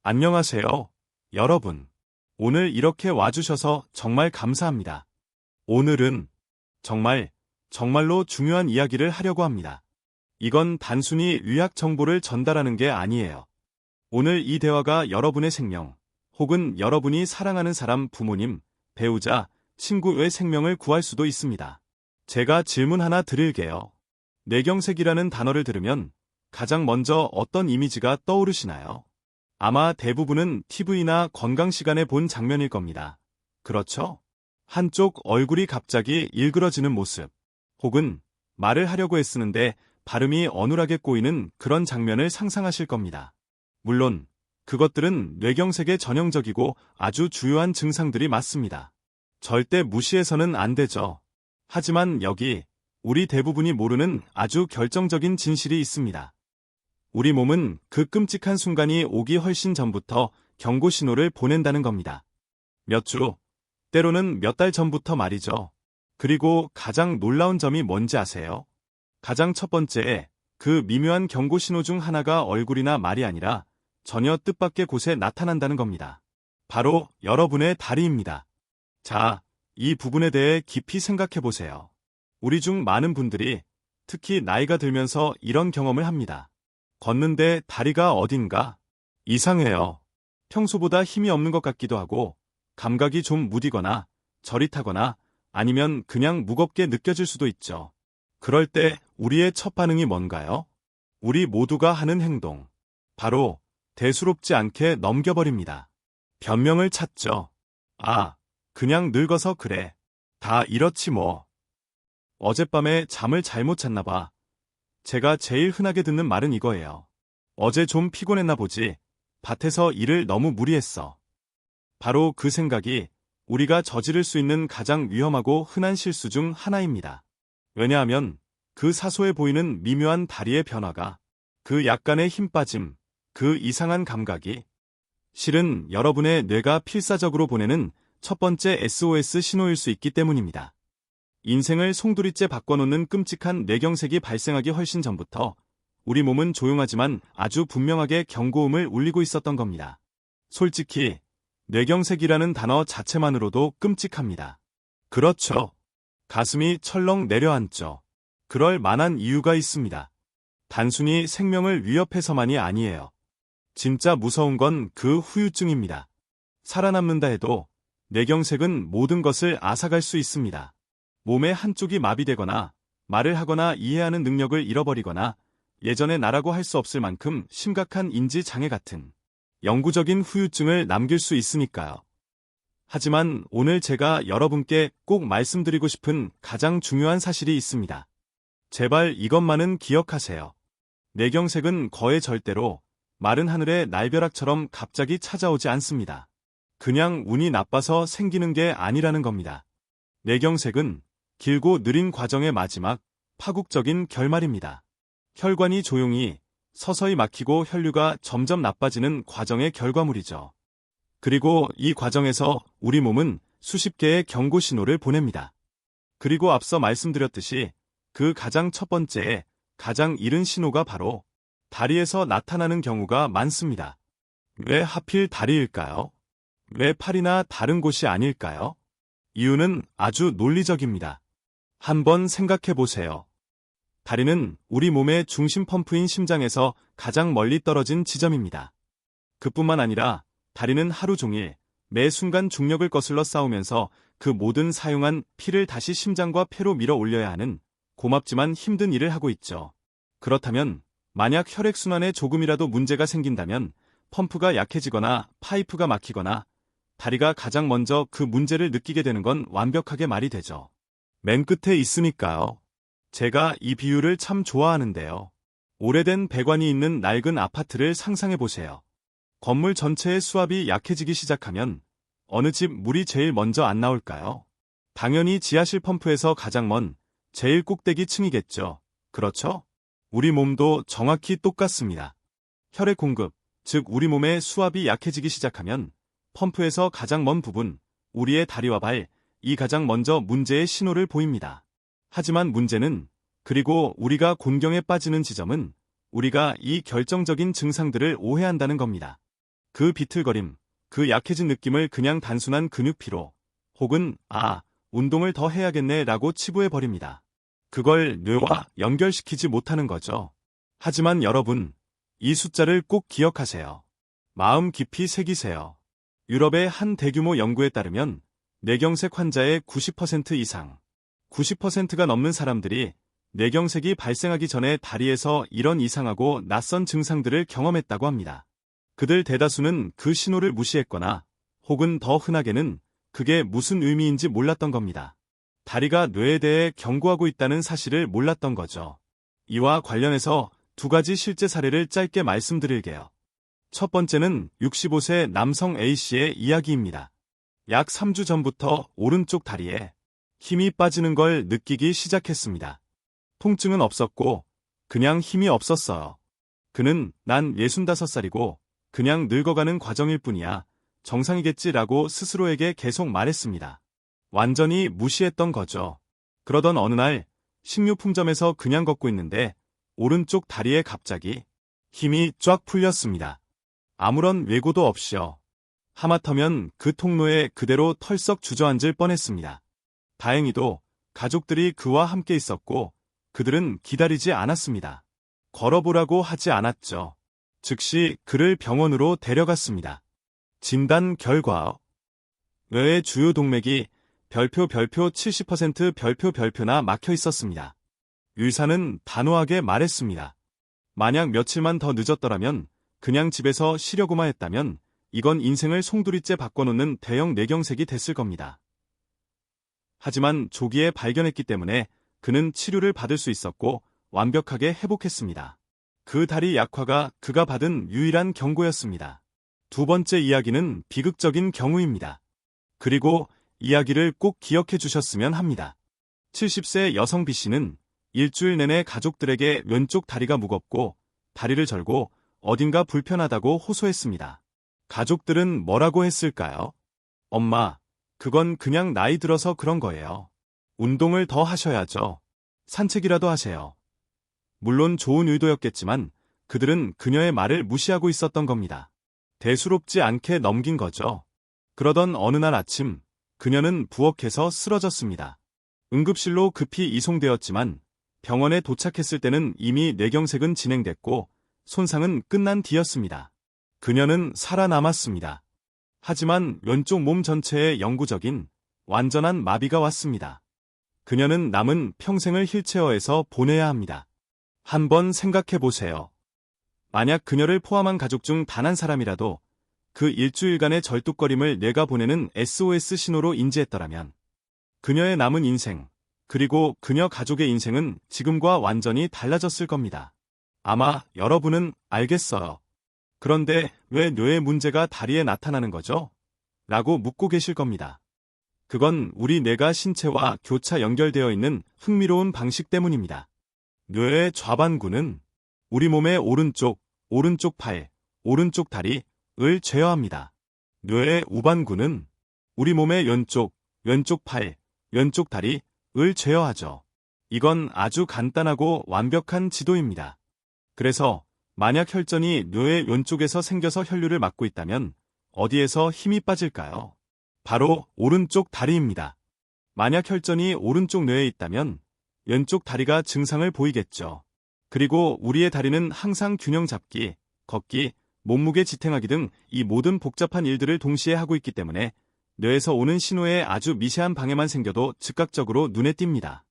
안녕하세요, 여러분. 오늘 이렇게 와주셔서 정말 감사합니다. 오늘은 정말로 중요한 이야기를 하려고 합니다. 이건 단순히 의학 정보를 전달하는 게 아니에요. 오늘 이 대화가 여러분의 생명, 혹은 여러분이 사랑하는 사람, 부모님, 배우자, 친구의 생명을 구할 수도 있습니다. 제가 질문 하나 드릴게요. 뇌경색이라는 단어를 들으면 가장 먼저 어떤 이미지가 떠오르시나요? 아마 대부분은 TV나 건강 시간에 본 장면일 겁니다. 그렇죠? 한쪽 얼굴이 갑자기 일그러지는 모습, 혹은 말을 하려고 애쓰는데 발음이 어눌하게 꼬이는 그런 장면을 상상하실 겁니다. 물론 그것들은 뇌경색의 전형적이고 아주 주요한 증상들이 맞습니다. 절대 무시해서는 안 되죠. 하지만 여기 우리 대부분이 모르는 아주 결정적인 진실이 있습니다. 우리 몸은 그 끔찍한 순간이 오기 훨씬 전부터 경고 신호를 보낸다는 겁니다. 몇 주, 때로는 몇 달 전부터 말이죠. 그리고 가장 놀라운 점이 뭔지 아세요? 가장 첫 번째, 그 미묘한 경고 신호 중 하나가 얼굴이나 말이 아니라 전혀 뜻밖의 곳에 나타난다는 겁니다. 바로 여러분의 다리입니다. 자, 이 부분에 대해 깊이 생각해 보세요. 우리 중 많은 분들이 특히 나이가 들면서 이런 경험을 합니다. 걷는데 다리가 어딘가 이상해요. 평소보다 힘이 없는 것 같기도 하고 감각이 좀 무디거나 저릿하거나 아니면 그냥 무겁게 느껴질 수도 있죠. 그럴 때 우리의 첫 반응이 뭔가요? 우리 모두가 하는 행동. 바로 대수롭지 않게 넘겨버립니다. 변명을 찾죠. 아, 그냥 늙어서 그래. 다 이렇지 뭐. 어젯밤에 잠을 잘못 잤나 봐. 제가 제일 흔하게 듣는 말은 이거예요. 어제 좀 피곤했나 보지. 밭에서 일을 너무 무리했어. 바로 그 생각이 우리가 저지를 수 있는 가장 위험하고 흔한 실수 중 하나입니다. 왜냐하면 그 사소해 보이는 미묘한 다리의 변화가, 그 약간의 힘 빠짐, 그 이상한 감각이 실은 여러분의 뇌가 필사적으로 보내는 첫 번째 SOS 신호일 수 있기 때문입니다. 인생을 송두리째 바꿔놓는 끔찍한 뇌경색이 발생하기 훨씬 전부터 우리 몸은 조용하지만 아주 분명하게 경고음을 울리고 있었던 겁니다. 솔직히 뇌경색이라는 단어 자체만으로도 끔찍합니다. 그렇죠. 가슴이 철렁 내려앉죠. 그럴 만한 이유가 있습니다. 단순히 생명을 위협해서만이 아니에요. 진짜 무서운 건 그 후유증입니다. 살아남는다 해도 뇌경색은 모든 것을 앗아갈 수 있습니다. 몸의 한쪽이 마비되거나 말을 하거나 이해하는 능력을 잃어버리거나 예전의 나라고 할 수 없을 만큼 심각한 인지 장애 같은 영구적인 후유증을 남길 수 있으니까요. 하지만 오늘 제가 여러분께 꼭 말씀드리고 싶은 가장 중요한 사실이 있습니다. 제발 이것만은 기억하세요. 뇌경색은 거의 절대로 마른 하늘의 날벼락처럼 갑자기 찾아오지 않습니다. 그냥 운이 나빠서 생기는 게 아니라는 겁니다. 뇌경색은 길고 느린 과정의 마지막, 파국적인 결말입니다. 혈관이 조용히, 서서히 막히고 혈류가 점점 나빠지는 과정의 결과물이죠. 그리고 이 과정에서 우리 몸은 수십 개의 경고 신호를 보냅니다. 그리고 앞서 말씀드렸듯이 그 가장 첫 번째, 가장 이른 신호가 바로 다리에서 나타나는 경우가 많습니다. 왜 하필 다리일까요? 왜 팔이나 다른 곳이 아닐까요? 이유는 아주 논리적입니다. 한번 생각해 보세요. 다리는 우리 몸의 중심 펌프인 심장에서 가장 멀리 떨어진 지점입니다. 그뿐만 아니라 다리는 하루 종일 매 순간 중력을 거슬러 싸우면서 그 모든 사용한 피를 다시 심장과 폐로 밀어 올려야 하는 고맙지만 힘든 일을 하고 있죠. 그렇다면 만약 혈액순환에 조금이라도 문제가 생긴다면 펌프가 약해지거나 파이프가 막히거나 다리가 가장 먼저 그 문제를 느끼게 되는 건 완벽하게 말이 되죠. 맨 끝에 있으니까요. 제가 이 비유를 참 좋아하는데요. 오래된 배관이 있는 낡은 아파트를 상상해 보세요. 건물 전체의 수압이 약해지기 시작하면 어느 집 물이 제일 먼저 안 나올까요? 당연히 지하실 펌프에서 가장 먼 제일 꼭대기 층이겠죠. 그렇죠? 우리 몸도 정확히 똑같습니다. 혈액 공급, 즉 우리 몸의 수압이 약해지기 시작하면 펌프에서 가장 먼 부분, 우리의 다리와 발, 이 가장 먼저 문제의 신호를 보입니다. 하지만 문제는, 그리고 우리가 곤경에 빠지는 지점은 우리가 이 결정적인 증상들을 오해한다는 겁니다. 그 비틀거림, 그 약해진 느낌을 그냥 단순한 근육 피로, 혹은 운동을 더 해야겠네 라고 치부해버립니다. 그걸 뇌와 연결시키지 못하는 거죠. 하지만 여러분, 이 숫자를 꼭 기억하세요. 마음 깊이 새기세요. 유럽의 한 대규모 연구에 따르면 뇌경색 환자의 90% 이상, 90%가 넘는 사람들이 뇌경색이 발생하기 전에 다리에서 이런 이상하고 낯선 증상들을 경험했다고 합니다. 그들 대다수는 그 신호를 무시했거나 혹은 더 흔하게는 그게 무슨 의미인지 몰랐던 겁니다. 다리가 뇌에 대해 경고하고 있다는 사실을 몰랐던 거죠. 이와 관련해서 두 가지 실제 사례를 짧게 말씀드릴게요. 첫 번째는 65세 남성 A씨의 이야기입니다. 약 3주 전부터 오른쪽 다리에 힘이 빠지는 걸 느끼기 시작했습니다. 통증은 없었고 그냥 힘이 없었어요. 그는 난 65살이고 그냥 늙어가는 과정일 뿐이야. 정상이겠지라고 스스로에게 계속 말했습니다. 완전히 무시했던 거죠. 그러던 어느 날 식료품점에서 그냥 걷고 있는데 오른쪽 다리에 갑자기 힘이 쫙 풀렸습니다. 아무런 왜고도 없이요. 하마터면 그 통로에 그대로 털썩 주저앉을 뻔했습니다. 다행히도 가족들이 그와 함께 있었고 그들은 기다리지 않았습니다. 걸어보라고 하지 않았죠. 즉시 그를 병원으로 데려갔습니다. 진단 결과 뇌의 주요 동맥이 별표 70% 별표나 막혀 있었습니다. 의사는 단호하게 말했습니다. 만약 며칠만 더 늦었더라면, 그냥 집에서 쉬려고만 했다면 이건 인생을 송두리째 바꿔놓는 대형 뇌경색이 됐을 겁니다. 하지만 조기에 발견했기 때문에 그는 치료를 받을 수 있었고 완벽하게 회복했습니다. 그 다리 약화가 그가 받은 유일한 경고였습니다. 두 번째 이야기는 비극적인 경우입니다. 그리고 이야기를 꼭 기억해 주셨으면 합니다. 70세 여성 B씨는 일주일 내내 가족들에게 왼쪽 다리가 무겁고 다리를 절고 어딘가 불편하다고 호소했습니다. 가족들은 뭐라고 했을까요? 엄마, 그건 그냥 나이 들어서 그런 거예요. 운동을 더 하셔야죠. 산책이라도 하세요. 물론 좋은 의도였겠지만 그들은 그녀의 말을 무시하고 있었던 겁니다. 대수롭지 않게 넘긴 거죠. 그러던 어느 날 아침, 그녀는 부엌에서 쓰러졌습니다. 응급실로 급히 이송되었지만 병원에 도착했을 때는 이미 뇌경색은 진행됐고 손상은 끝난 뒤였습니다. 그녀는 살아남았습니다. 하지만 왼쪽 몸 전체에 영구적인 완전한 마비가 왔습니다. 그녀는 남은 평생을 휠체어에서 보내야 합니다. 한번 생각해 보세요. 만약 그녀를 포함한 가족 중 단 한 사람이라도 그 일주일간의 절뚝거림을 뇌가 보내는 SOS 신호로 인지했더라면 그녀의 남은 인생, 그리고 그녀 가족의 인생은 지금과 완전히 달라졌을 겁니다. 아마 여러분은 알겠어요. 그런데 왜 뇌의 문제가 다리에 나타나는 거죠? 라고 묻고 계실 겁니다. 그건 우리 뇌가 신체와 교차 연결되어 있는 흥미로운 방식 때문입니다. 뇌의 좌반구는 우리 몸의 오른쪽 팔, 오른쪽 다리를 제어합니다. 뇌의 우반구는 우리 몸의 왼쪽 팔, 왼쪽 다리를 제어하죠. 이건 아주 간단하고 완벽한 지도입니다. 그래서 만약 혈전이 뇌의 왼쪽에서 생겨서 혈류를 막고 있다면 어디에서 힘이 빠질까요? 바로 오른쪽 다리입니다. 만약 혈전이 오른쪽 뇌에 있다면 왼쪽 다리가 증상을 보이겠죠. 그리고 우리의 다리는 항상 균형 잡기, 걷기, 몸무게 지탱하기 등 이 모든 복잡한 일들을 동시에 하고 있기 때문에 뇌에서 오는 신호에 아주 미세한 방해만 생겨도 즉각적으로 눈에 띕니다.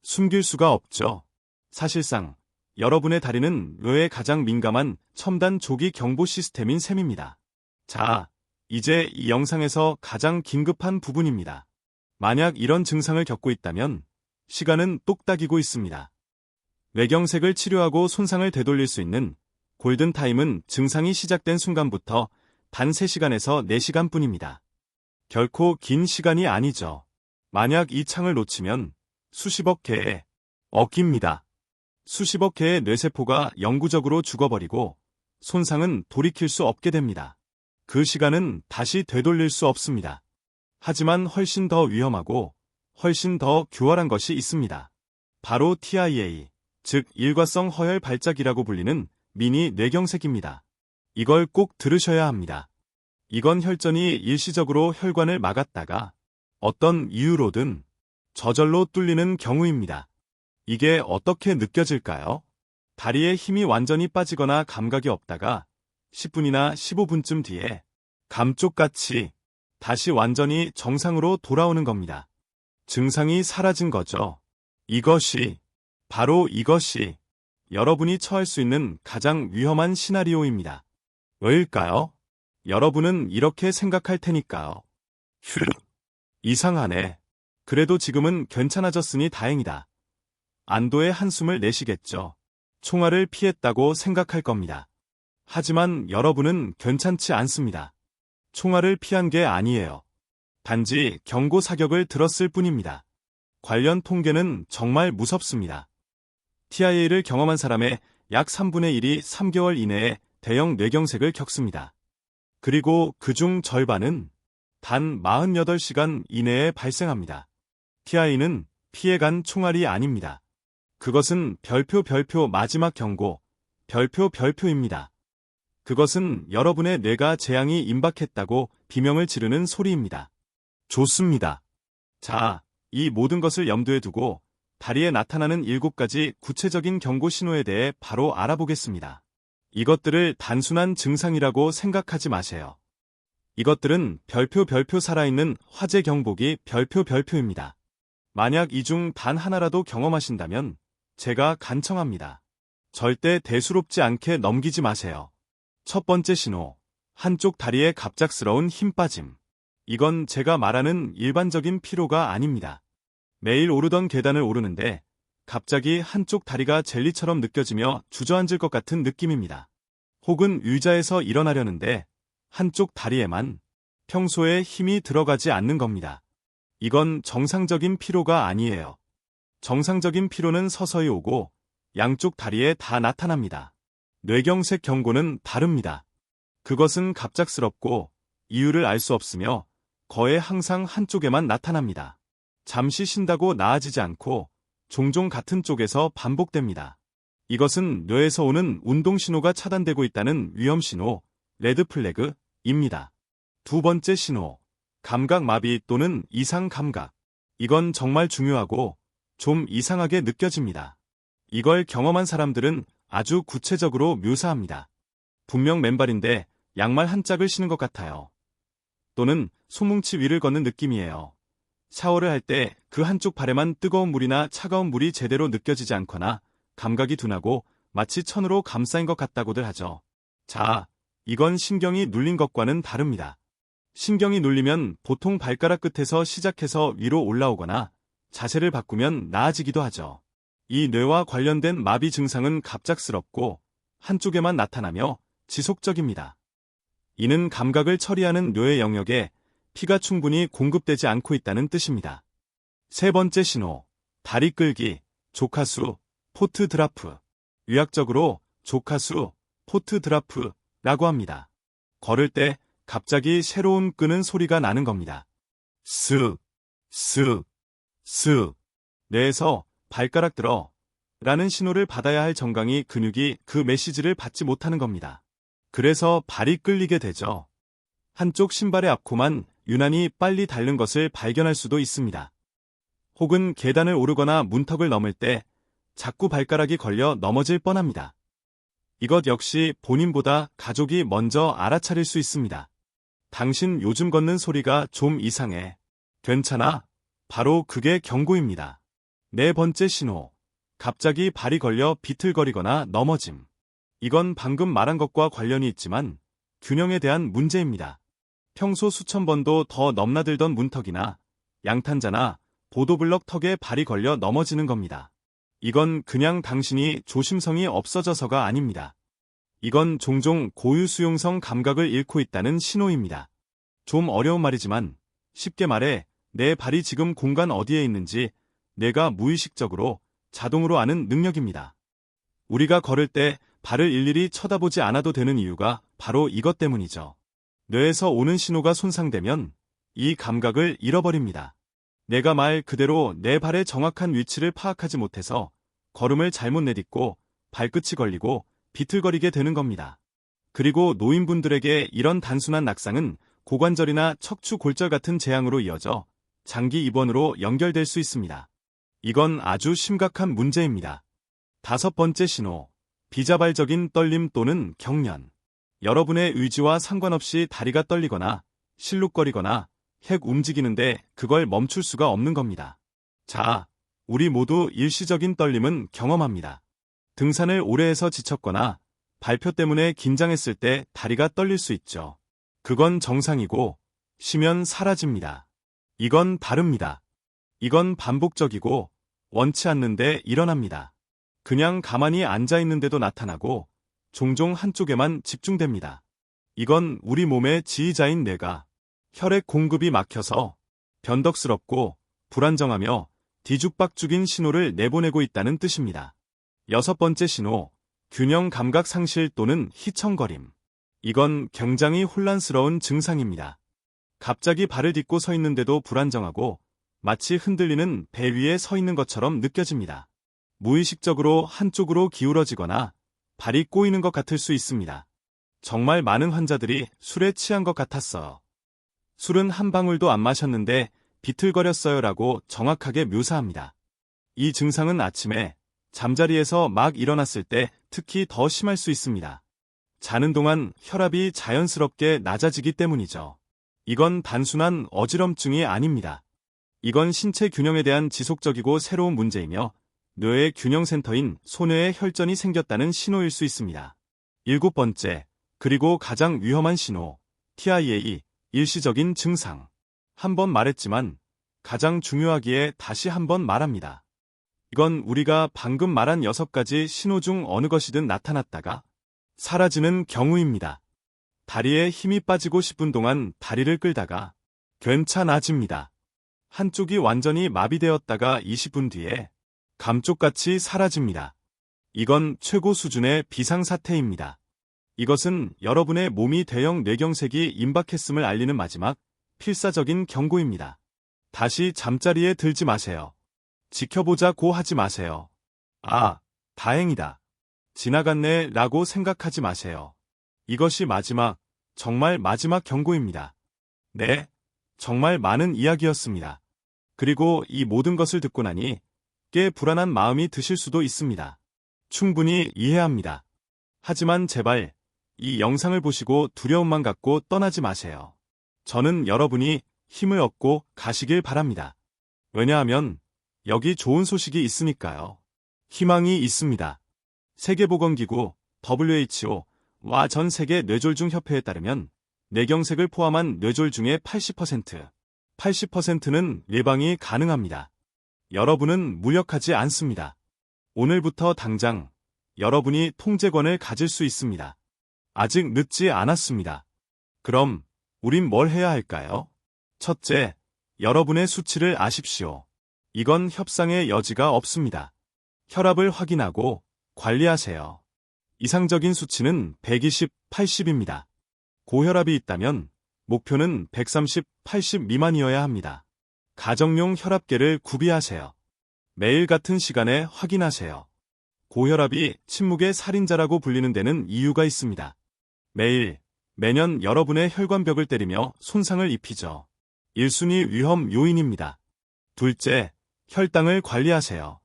숨길 수가 없죠. 사실상 여러분의 다리는 뇌에 가장 민감한 첨단 조기 경보 시스템인 셈입니다. 자, 이제 이 영상에서 가장 긴급한 부분입니다. 만약 이런 증상을 겪고 있다면 시간은 똑딱이고 있습니다. 뇌경색을 치료하고 손상을 되돌릴 수 있는 골든타임은 증상이 시작된 순간부터 단 3시간에서 4시간 뿐입니다. 결코 긴 시간이 아니죠. 만약 이 창을 놓치면 수십억 개의 억입니다. 수십억 개의 뇌세포가 영구적으로 죽어버리고 손상은 돌이킬 수 없게 됩니다. 그 시간은 다시 되돌릴 수 없습니다. 하지만 훨씬 더 위험하고 훨씬 더 교활한 것이 있습니다. 바로 TIA, 즉 일과성 허혈 발작이라고 불리는 미니 뇌경색입니다. 이걸 꼭 들으셔야 합니다. 이건 혈전이 일시적으로 혈관을 막았다가 어떤 이유로든 저절로 뚫리는 경우입니다. 이게 어떻게 느껴질까요? 다리에 힘이 완전히 빠지거나 감각이 없다가 10분이나 15분쯤 뒤에 감쪽같이 다시 완전히 정상으로 돌아오는 겁니다. 증상이 사라진 거죠. 바로 이것이 여러분이 처할 수 있는 가장 위험한 시나리오입니다. 왜일까요? 여러분은 이렇게 생각할 테니까요. 휴, 이상하네. 그래도 지금은 괜찮아졌으니 다행이다. 안도의 한숨을 내시겠죠. 총알을 피했다고 생각할 겁니다. 하지만 여러분은 괜찮지 않습니다. 총알을 피한 게 아니에요. 단지 경고 사격을 들었을 뿐입니다. 관련 통계는 정말 무섭습니다. TIA를 경험한 사람의 약 3분의 1이 3개월 이내에 대형 뇌경색을 겪습니다. 그리고 그중 절반은 단 48시간 이내에 발생합니다. TIA는 피해간 총알이 아닙니다. 그것은 별표 마지막 경고, 별표입니다. 그것은 여러분의 뇌가 재앙이 임박했다고 비명을 지르는 소리입니다. 좋습니다. 자, 이 모든 것을 염두에 두고 다리에 나타나는 7가지 구체적인 경고 신호에 대해 바로 알아보겠습니다. 이것들을 단순한 증상이라고 생각하지 마세요. 이것들은 별표 살아있는 화재 경보기 별표입니다. 만약 이 중 단 하나라도 경험하신다면 제가 간청합니다. 절대 대수롭지 않게 넘기지 마세요. 첫 번째 신호, 한쪽 다리에 갑작스러운 힘 빠짐. 이건 제가 말하는 일반적인 피로가 아닙니다. 매일 오르던 계단을 오르는데 갑자기 한쪽 다리가 젤리처럼 느껴지며 주저앉을 것 같은 느낌입니다. 혹은 의자에서 일어나려는데 한쪽 다리에만 평소에 힘이 들어가지 않는 겁니다. 이건 정상적인 피로가 아니에요. 정상적인 피로는 서서히 오고 양쪽 다리에 다 나타납니다. 뇌경색 경고는 다릅니다. 그것은 갑작스럽고 이유를 알 수 없으며 거의 항상 한쪽에만 나타납니다. 잠시 쉰다고 나아지지 않고 종종 같은 쪽에서 반복됩니다. 이것은 뇌에서 오는 운동신호가 차단되고 있다는 위험신호, 레드플래그입니다. 두 번째 신호, 감각마비 또는 이상감각. 이건 정말 중요하고 좀 이상하게 느껴집니다. 이걸 경험한 사람들은 아주 구체적으로 묘사합니다. 분명 맨발인데 양말 한 짝을 신은 것 같아요. 또는 소뭉치 위를 걷는 느낌이에요. 샤워를 할 때 그 한쪽 발에만 뜨거운 물이나 차가운 물이 제대로 느껴지지 않거나 감각이 둔하고 마치 천으로 감싸인 것 같다고들 하죠. 자, 이건 신경이 눌린 것과는 다릅니다. 신경이 눌리면 보통 발가락 끝에서 시작해서 위로 올라오거나 자세를 바꾸면 나아지기도 하죠. 이 뇌와 관련된 마비 증상은 갑작스럽고 한쪽에만 나타나며 지속적입니다. 이는 감각을 처리하는 뇌의 영역에 피가 충분히 공급되지 않고 있다는 뜻입니다. 세 번째 신호, 다리 끌기, 조카수, 포트 드라프. 의학적으로 조카수, 포트 드라프라고 합니다. 걸을 때 갑자기 새로운 끄는 소리가 나는 겁니다. 쓱, 쓱, 쓱. 뇌에서 발가락 들어 라는 신호를 받아야 할 정강이 근육이 그 메시지를 받지 못하는 겁니다. 그래서 발이 끌리게 되죠. 한쪽 신발의 앞코만 유난히 빨리 닳는 것을 발견할 수도 있습니다. 혹은 계단을 오르거나 문턱을 넘을 때 자꾸 발가락이 걸려 넘어질 뻔합니다. 이것 역시 본인보다 가족이 먼저 알아차릴 수 있습니다. 당신 요즘 걷는 소리가 좀 이상해. 괜찮아? 바로 그게 경고입니다. 네 번째 신호. 갑자기 발이 걸려 비틀거리거나 넘어짐. 이건 방금 말한 것과 관련이 있지만 균형에 대한 문제입니다. 평소 수천 번도 더 넘나들던 문턱이나 양탄자나 보도블럭 턱에 발이 걸려 넘어지는 겁니다. 이건 그냥 당신이 조심성이 없어져서가 아닙니다. 이건 종종 고유 수용성 감각을 잃고 있다는 신호입니다. 좀 어려운 말이지만 쉽게 말해 내 발이 지금 공간 어디에 있는지 뇌가 무의식적으로 자동으로 아는 능력입니다. 우리가 걸을 때 발을 일일이 쳐다보지 않아도 되는 이유가 바로 이것 때문이죠. 뇌에서 오는 신호가 손상되면 이 감각을 잃어버립니다. 내가 말 그대로 내 발의 정확한 위치를 파악하지 못해서 걸음을 잘못 내딛고 발끝이 걸리고 비틀거리게 되는 겁니다. 그리고 노인분들에게 이런 단순한 낙상은 고관절이나 척추 골절 같은 재앙으로 이어져 장기 입원으로 연결될 수 있습니다. 이건 아주 심각한 문제입니다. 다섯 번째 신호, 비자발적인 떨림 또는 경련. 여러분의 의지와 상관없이 다리가 떨리거나 실룩거리거나 헥 움직이는데 그걸 멈출 수가 없는 겁니다. 자, 우리 모두 일시적인 떨림은 경험합니다. 등산을 오래 해서 지쳤거나 발표 때문에 긴장했을 때 다리가 떨릴 수 있죠. 그건 정상이고 쉬면 사라집니다. 이건 다릅니다. 이건 반복적이고 원치 않는데 일어납니다. 그냥 가만히 앉아 있는데도 나타나고 종종 한쪽에만 집중됩니다. 이건 우리 몸의 지휘자인 뇌가 혈액 공급이 막혀서 변덕스럽고 불안정하며 뒤죽박죽인 신호를 내보내고 있다는 뜻입니다. 여섯 번째 신호, 균형 감각 상실 또는 휘청거림. 이건 굉장히 혼란스러운 증상입니다. 갑자기 발을 딛고 서 있는데도 불안정하고 마치 흔들리는 배 위에 서 있는 것처럼 느껴집니다. 무의식적으로 한쪽으로 기울어지거나 발이 꼬이는 것 같을 수 있습니다. 정말 많은 환자들이 술에 취한 것 같았어요. 술은 한 방울도 안 마셨는데 비틀거렸어요라고 정확하게 묘사합니다. 이 증상은 아침에 잠자리에서 막 일어났을 때 특히 더 심할 수 있습니다. 자는 동안 혈압이 자연스럽게 낮아지기 때문이죠. 이건 단순한 어지럼증이 아닙니다. 이건 신체 균형에 대한 지속적이고 새로운 문제이며 뇌의 균형센터인 소뇌에 혈전이 생겼다는 신호일 수 있습니다. 일곱 번째, 그리고 가장 위험한 신호, TIA, 일시적인 증상. 한번 말했지만 가장 중요하기에 다시 한번 말합니다. 이건 우리가 방금 말한 6가지 신호 중 어느 것이든 나타났다가 사라지는 경우입니다. 다리에 힘이 빠지고 10분 동안 다리를 끌다가 괜찮아집니다. 한쪽이 완전히 마비되었다가 20분 뒤에 감쪽같이 사라집니다. 이건 최고 수준의 비상사태입니다. 이것은 여러분의 몸이 대형 뇌경색이 임박했음을 알리는 마지막 필사적인 경고입니다. 다시 잠자리에 들지 마세요. 지켜보자고 하지 마세요. 아, 다행이다. 지나갔네 라고 생각하지 마세요. 이것이 마지막, 정말 마지막 경고입니다. 네, 정말 많은 이야기였습니다. 그리고 이 모든 것을 듣고 나니 꽤 불안한 마음이 드실 수도 있습니다. 충분히 이해합니다. 하지만 제발 이 영상을 보시고 두려움만 갖고 떠나지 마세요. 저는 여러분이 힘을 얻고 가시길 바랍니다. 왜냐하면 여기 좋은 소식이 있으니까요. 희망이 있습니다. 세계보건기구 WHO와 전 세계 뇌졸중 협회에 따르면 뇌경색을 포함한 뇌졸중의 80%는 예방이 가능합니다. 여러분은 무력하지 않습니다. 오늘부터 당장 여러분이 통제권을 가질 수 있습니다. 아직 늦지 않았습니다. 그럼 우린 뭘 해야 할까요? 첫째, 여러분의 수치를 아십시오. 이건 협상의 여지가 없습니다. 혈압을 확인하고 관리하세요. 이상적인 수치는 120, 80입니다. 고혈압이 있다면 목표는 130, 80 미만이어야 합니다. 가정용 혈압계를 구비하세요. 매일 같은 시간에 확인하세요. 고혈압이 침묵의 살인자라고 불리는 데는 이유가 있습니다. 매년 여러분의 혈관벽을 때리며 손상을 입히죠. 1순위 위험 요인입니다. 둘째, 혈당을 관리하세요.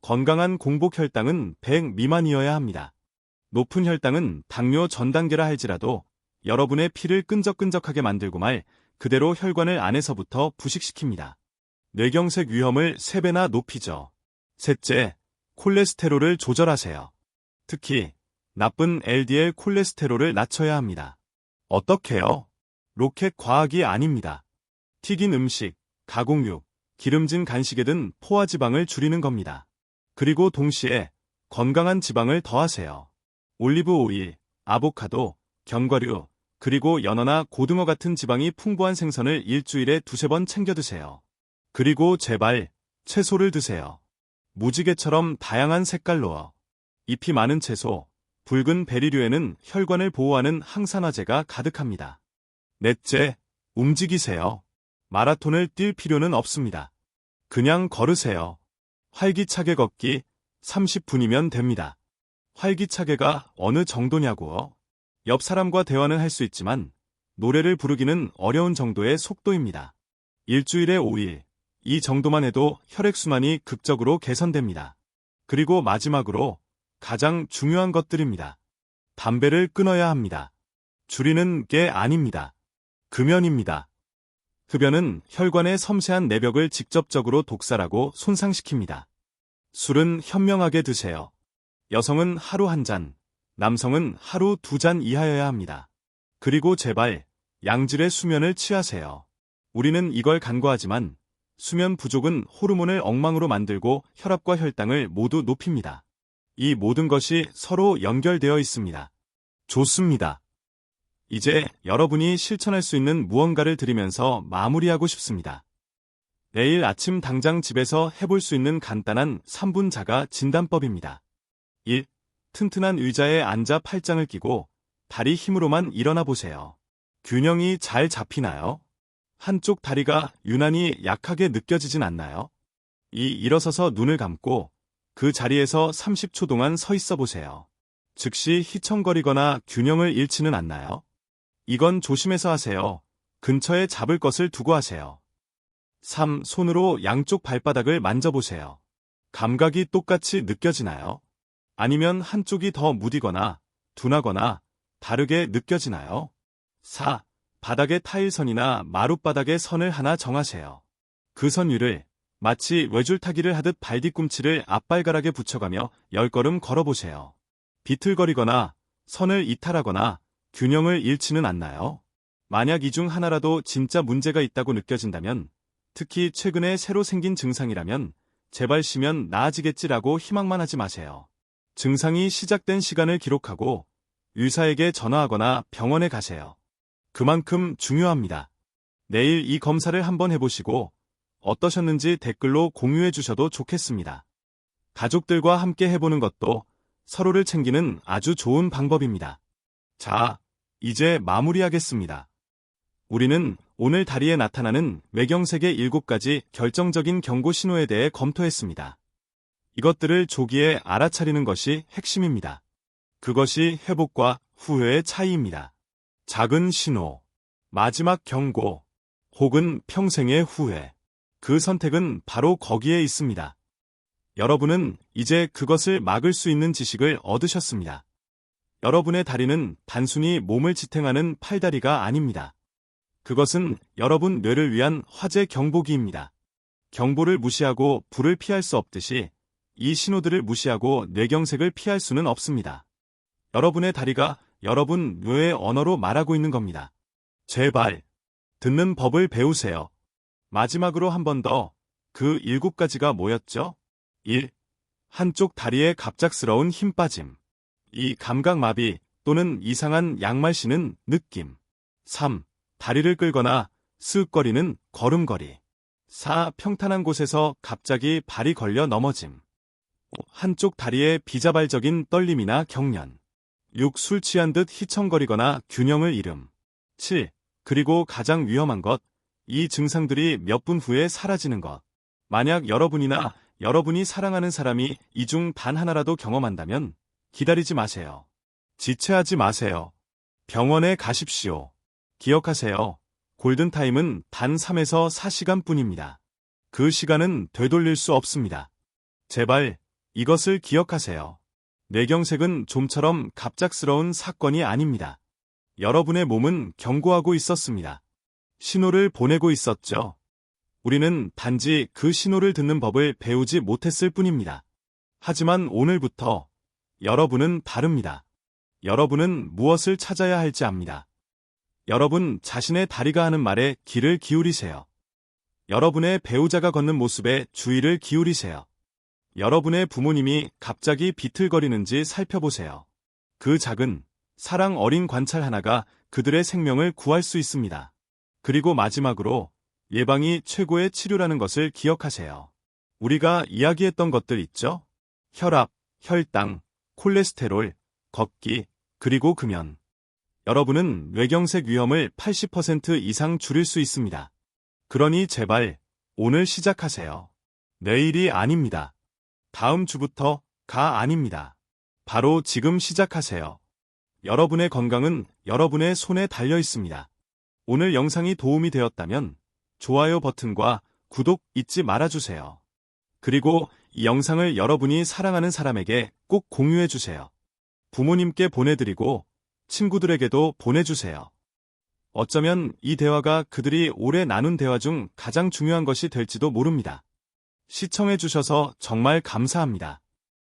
건강한 공복 혈당은 100 미만이어야 합니다. 높은 혈당은 당뇨 전 단계라 할지라도 여러분의 피를 끈적끈적하게 만들고 말 그대로 혈관을 안에서부터 부식시킵니다. 뇌경색 위험을 3배나 높이죠. 셋째, 콜레스테롤을 조절하세요. 특히 나쁜 LDL 콜레스테롤을 낮춰야 합니다. 어떻게요? 로켓 과학이 아닙니다. 튀긴 음식, 가공육, 기름진 간식에 든 포화지방을 줄이는 겁니다. 그리고 동시에 건강한 지방을 더하세요. 올리브 오일, 아보카도, 견과류, 그리고 연어나 고등어 같은 지방이 풍부한 생선을 일주일에 2~3번 챙겨 드세요. 그리고 제발 채소를 드세요. 무지개처럼 다양한 색깔로 잎이 많은 채소, 붉은 베리류에는 혈관을 보호하는 항산화제가 가득합니다. 넷째, 움직이세요. 마라톤을 뛸 필요는 없습니다. 그냥 걸으세요. 활기차게 걷기 30분이면 됩니다. 활기차게가 어느 정도냐고요? 옆 사람과 대화는 할 수 있지만 노래를 부르기는 어려운 정도의 속도입니다. 일주일에 5일, 이 정도만 해도 혈액순환이 극적으로 개선됩니다. 그리고 마지막으로 가장 중요한 것들입니다. 담배를 끊어야 합니다. 줄이는 게 아닙니다. 금연입니다. 흡연은 혈관의 섬세한 내벽을 직접적으로 독살하고 손상시킵니다. 술은 현명하게 드세요. 여성은 하루 1잔, 남성은 하루 2잔 이하여야 합니다. 그리고 제발 양질의 수면을 취하세요. 우리는 이걸 간과하지만 수면 부족은 호르몬을 엉망으로 만들고 혈압과 혈당을 모두 높입니다. 이 모든 것이 서로 연결되어 있습니다. 좋습니다. 이제 여러분이 실천할 수 있는 무언가를 드리면서 마무리하고 싶습니다. 내일 아침 당장 집에서 해볼 수 있는 간단한 3분 자가 진단법입니다. 1. 튼튼한 의자에 앉아 팔짱을 끼고 다리 힘으로만 일어나 보세요. 균형이 잘 잡히나요? 한쪽 다리가 유난히 약하게 느껴지진 않나요? 2. 일어서서 눈을 감고 그 자리에서 30초 동안 서 있어 보세요. 즉시 휘청거리거나 균형을 잃지는 않나요? 이건 조심해서 하세요. 근처에 잡을 것을 두고 하세요. 3. 손으로 양쪽 발바닥을 만져보세요. 감각이 똑같이 느껴지나요? 아니면 한쪽이 더 무디거나 둔하거나 다르게 느껴지나요? 4. 바닥의 타일선이나 마룻바닥의 선을 하나 정하세요. 그 선 위를 마치 외줄타기를 하듯 발뒤꿈치를 앞발가락에 붙여가며 10걸음 걸어보세요. 비틀거리거나 선을 이탈하거나 균형을 잃지는 않나요? 만약 이 중 하나라도 진짜 문제가 있다고 느껴진다면, 특히 최근에 새로 생긴 증상이라면 제발 쉬면 나아지겠지라고 희망만 하지 마세요. 증상이 시작된 시간을 기록하고 의사에게 전화하거나 병원에 가세요. 그만큼 중요합니다. 내일 이 검사를 한번 해보시고 어떠셨는지 댓글로 공유해 주셔도 좋겠습니다. 가족들과 함께 해보는 것도 서로를 챙기는 아주 좋은 방법입니다. 자, 이제 마무리하겠습니다. 우리는 오늘 다리에 나타나는 외경색의 7가지 결정적인 경고 신호에 대해 검토했습니다. 이것들을 조기에 알아차리는 것이 핵심입니다. 그것이 회복과 후회의 차이입니다. 작은 신호, 마지막 경고, 혹은 평생의 후회. 그 선택은 바로 거기에 있습니다. 여러분은 이제 그것을 막을 수 있는 지식을 얻으셨습니다. 여러분의 다리는 단순히 몸을 지탱하는 팔다리가 아닙니다. 그것은 여러분 뇌를 위한 화재 경보기입니다. 경보를 무시하고 불을 피할 수 없듯이 이 신호들을 무시하고 뇌경색을 피할 수는 없습니다. 여러분의 다리가 여러분 뇌의 언어로 말하고 있는 겁니다. 제발 듣는 법을 배우세요. 마지막으로 한 번 더. 그 7가지가 뭐였죠? 1. 한쪽 다리에 갑작스러운 힘 빠짐. 2. 감각마비 또는 이상한 양말 신은 느낌. 3. 다리를 끌거나 스윽거리는 걸음걸이. 4. 평탄한 곳에서 갑자기 발이 걸려 넘어짐. 5. 한쪽 다리에 비자발적인 떨림이나 경련. 6. 술 취한 듯 휘청거리거나 균형을 잃음. 7. 그리고 가장 위험한 것, 이 증상들이 몇 분 후에 사라지는 것. 만약 여러분이나 여러분이 사랑하는 사람이 이 중 단 하나라도 경험한다면 기다리지 마세요. 지체하지 마세요. 병원에 가십시오. 기억하세요. 골든타임은 단 3에서 4시간 뿐입니다. 그 시간은 되돌릴 수 없습니다. 제발 이것을 기억하세요. 뇌경색은 좀처럼 갑작스러운 사건이 아닙니다. 여러분의 몸은 경고하고 있었습니다. 신호를 보내고 있었죠. 우리는 단지 그 신호를 듣는 법을 배우지 못했을 뿐입니다. 하지만 오늘부터 여러분은 다릅니다. 여러분은 무엇을 찾아야 할지 압니다. 여러분 자신의 다리가 하는 말에 귀를 기울이세요. 여러분의 배우자가 걷는 모습에 주의를 기울이세요. 여러분의 부모님이 갑자기 비틀거리는지 살펴보세요. 그 작은 사랑 어린 관찰 하나가 그들의 생명을 구할 수 있습니다. 그리고 마지막으로 예방이 최고의 치료라는 것을 기억하세요. 우리가 이야기했던 것들 있죠? 혈압, 혈당, 콜레스테롤, 걷기, 그리고 금연. 여러분은 뇌경색 위험을 80% 이상 줄일 수 있습니다. 그러니 제발 오늘 시작하세요. 내일이 아닙니다. 다음 주부터가 아닙니다. 바로 지금 시작하세요. 여러분의 건강은 여러분의 손에 달려 있습니다. 오늘 영상이 도움이 되었다면 좋아요 버튼과 구독 잊지 말아주세요. 그리고 이 영상을 여러분이 사랑하는 사람에게 꼭 공유해주세요. 부모님께 보내드리고 친구들에게도 보내주세요. 어쩌면 이 대화가 그들이 오래 나눈 대화 중 가장 중요한 것이 될지도 모릅니다. 시청해주셔서 정말 감사합니다.